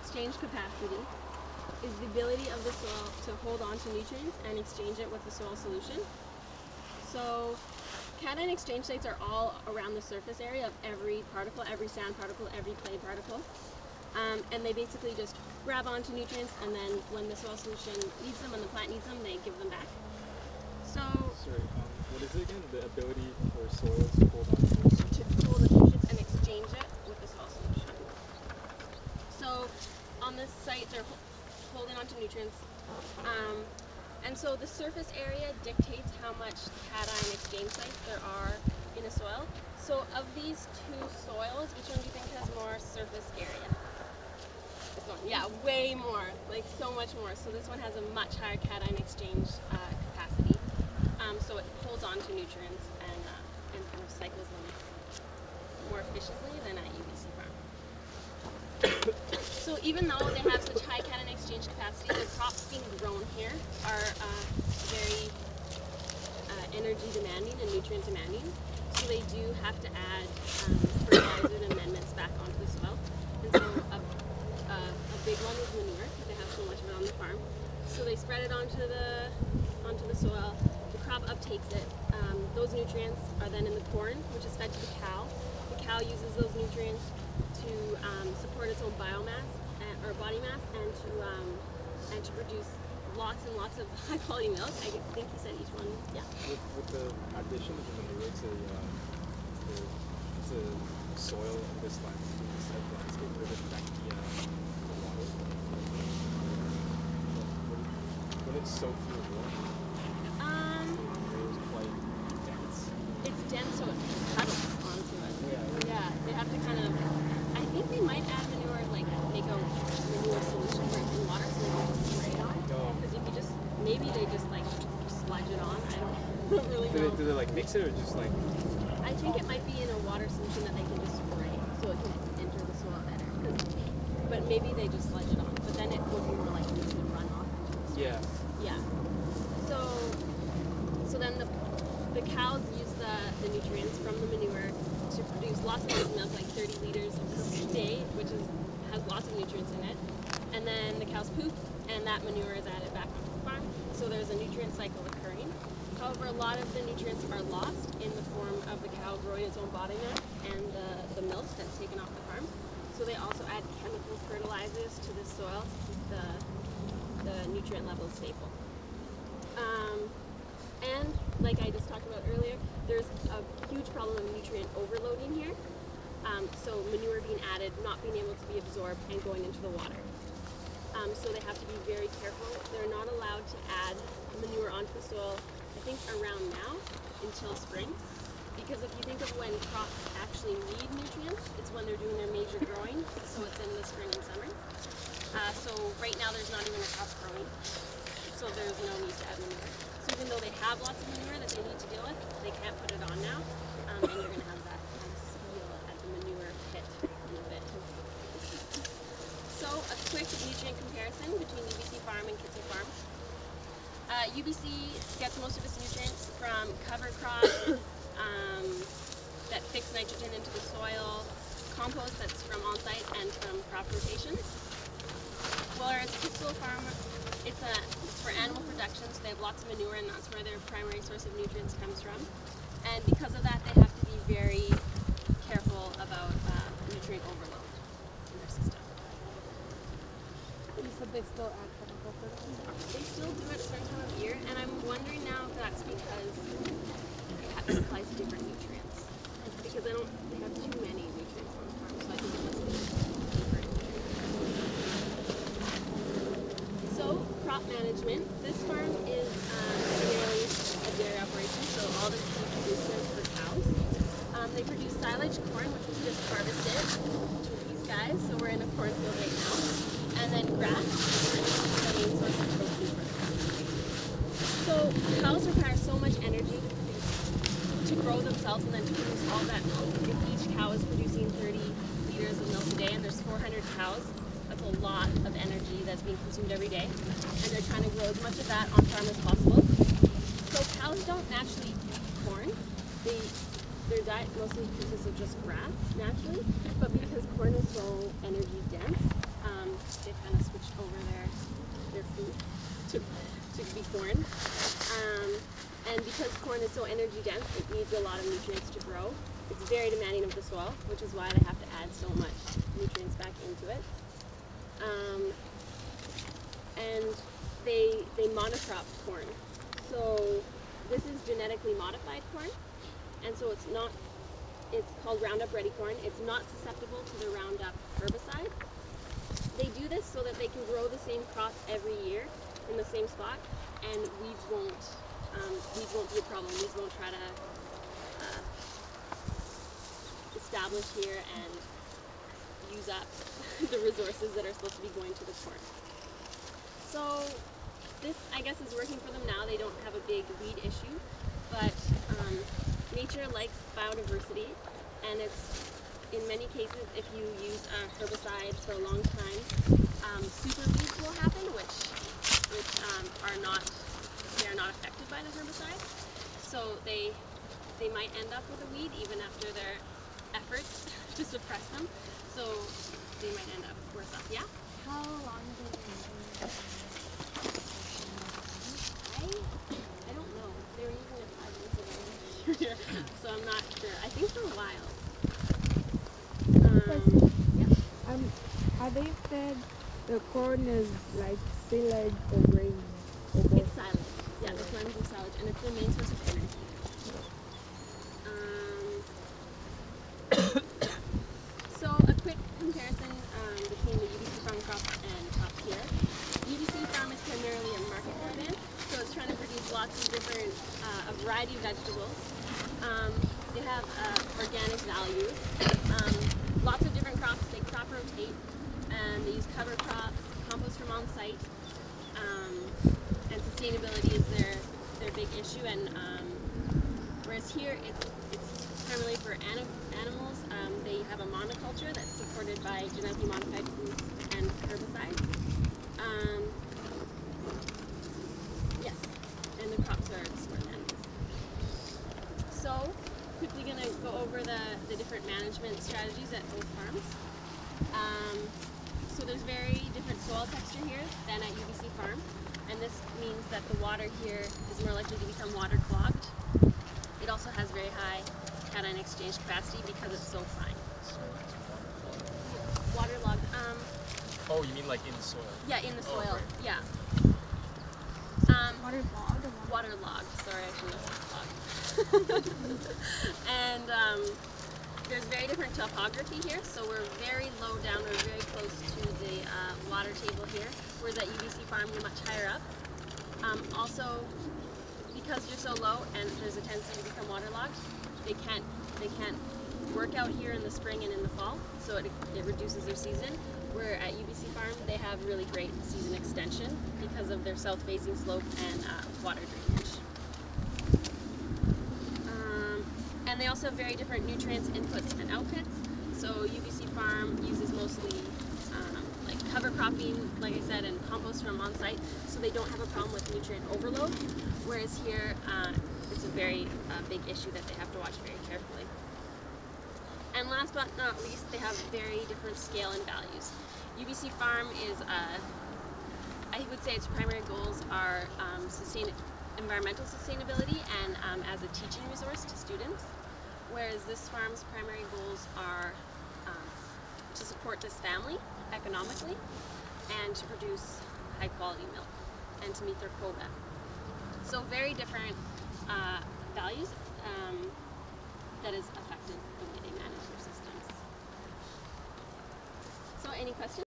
exchange capacity is the ability of the soil to hold on to nutrients and exchange it with the soil solution. So cation exchange sites are all around the surface area of every particle, every sand particle, every clay particle. And they basically just grab onto nutrients, and then when the soil solution needs them and the plant needs them, they give them back. So, sorry, what is it again? The ability for soils to hold on to hold the nutrients and exchange it with the soil solution. So on this site, they're holding onto nutrients. And so the surface area dictates how much cation exchange sites there are in a soil. So of these two soils, which one do you think has more surface area? This one, yeah, way more, like so much more. So this one has a much higher cation exchange capacity. So it holds on to nutrients and kind of cycles them more efficiently than at UBC farm. So even though they have such high cation exchange capacity, the crops being grown here are very energy demanding and nutrient demanding. So they do have to add fertilizer and amendments back onto the soil. And so a big one is manure, because they have so much of it on the farm. So they spread it onto the soil. The crop uptakes it. Those nutrients are then in the corn, which is fed to the cow. The cow uses those nutrients to support its own biomass or body mass, and to produce lots and lots of high quality milk. I think you said each one, yeah. With the addition of the manure to the soil in this landscape, would it affect the water? Would it soak through the water? It was quite dense. It's dense, so it puddles onto it. Yeah. They have to kind of. I think they might add manure, like make a manure solution for it in water, so they can just spray it on. Because if you just, maybe they just like sludge it on. I don't really know. Do they like mix it or just like? I think it might be in a water solution that they can just spray, so it can enter the soil better. But maybe they just sludge it on. But then it would be more like it would run off. Yeah. Yeah. So then the cows use the nutrients from the manure to produce lots of milk, like 30 liters per day, which has lots of nutrients in it. And then the cows poop, and that manure is added back onto the farm. So there's a nutrient cycle occurring. However, a lot of the nutrients are lost in the form of the cow growing its own body mass and the milk that's taken off the farm. So they also add chemical fertilizers to the soil to keep the nutrient levels stable. And like I just talked about earlier, there's a huge problem of nutrient overloading here. So manure being added, not being able to be absorbed, and going into the water. So they have to be very careful. They're not allowed to add manure onto the soil, I think, around now until spring. Because if you think of when crops actually need nutrients, it's when they're doing their major growing, so it's in the spring and summer. So right now there's not even a crop growing, so there's no need to add manure. So even though they have lots of manure that they need to deal with, they can't put it on now, and you're going to have that kind of spiel at the manure pit in a bit. So a quick nutrient comparison between UBC Farm and Kitzel Farm. UBC gets most of its nutrients from cover crops that fix nitrogen into the soil, compost that's from on-site, and from crop rotations. Whereas Kitzel Farm, it's for animal production, so they have lots of manure, and that's where their primary source of nutrients comes from. And because of that, they have to be very careful about nutrient overload in their system. You said they still add chemical fertilizer? They still do it a certain time of year, and I'm wondering now if that's because it supplies different nutrients. Because they have too many nutrients on the farm, so I think it must be different nutrients. So, crop management. This farm is primarily a dairy operation, so all the feed producers for cows. They produce silage corn, which was just harvested with these guys, so we're in a cornfield right now. And then grass, which is the main source of protein for the cows. So cows require so much energy to grow themselves and then to produce all that milk. If each cow is producing 30 liters of milk a day, and there's 400 cows, that's a lot of energy that's being consumed every day. And they're trying to grow as much of that on farm as possible. So cows don't naturally eat corn. Their diet mostly consists of just grass, naturally. But because corn is so energy dense, so energy dense, it needs a lot of nutrients to grow. It's very demanding of the soil, which is why they have to add so much nutrients back into it. And they monocrop corn. So this is genetically modified corn, and so it's called Roundup Ready corn. It's not susceptible to the Roundup herbicide. They do this so that they can grow the same crop every year in the same spot, and weeds won't be a problem. Weeds won't try to establish here and use up the resources that are supposed to be going to the corn. So this, I guess, is working for them now. They don't have a big weed issue, but nature likes biodiversity, and it's, in many cases, if you use a herbicide for a long time, super weeds will happen, which are not affected by the herbicide. So they might end up with a weed even after their efforts to suppress them. So they might end up worse off. Yeah? How long have they been using it? I don't know. They were using it 5 years ago. So I'm not sure. I think for a while. Yeah. Are they fed the corn is like silage or grain? Or both? It's silage. Yeah, the corn is silage, and it's their main source of energy. So a quick comparison between the UBC farm crops and top here. UBC farm is primarily a market garden, so it's trying to produce lots of different, a variety of vegetables. They have organic values, lots of different crops. They crop rotate, and they use cover crops, compost from on site, and sustainability is their big issue. And whereas here it's primarily for animals, they have a monoculture that's supported by genetically modified foods and herbicides. Yes, and the crops are sport animals. So, quickly going to go over the different management strategies at both farms. So there's very different soil texture here than at UBC farm, and this means that the water here is more likely to become waterlogged. It also has very high cation exchange capacity because it's so fine. Waterlogged. Oh, you mean like in the soil? Yeah, in the soil. Oh, right. Yeah. Waterlogged? Waterlogged. Sorry, I shouldn't have said clogged. And there's very different topography here, so we're very low down, we're very close to the water table here, whereas at UBC farm you're much higher up. Also, because you're so low and there's a tendency to become waterlogged, they can't work out here in the spring and in the fall, so it reduces their season. Where at UBC farm they have really great season extension because of their south-facing slope and water drainage. And they also have very different nutrients, inputs, and outputs. So UBC farm uses mostly like cover cropping, like I said, and compost from on site, so they don't have a problem with nutrient overload. Whereas here, it's a very big issue that they have to watch very carefully. And last but not least, they have very different scale and values. UBC farm is, I would say its primary goals are environmental sustainability and as a teaching resource to students, whereas this farm's primary goals are to support this family economically and to produce high quality milk and to meet their quota. So very different values that has affected the way they manage their systems. So any questions?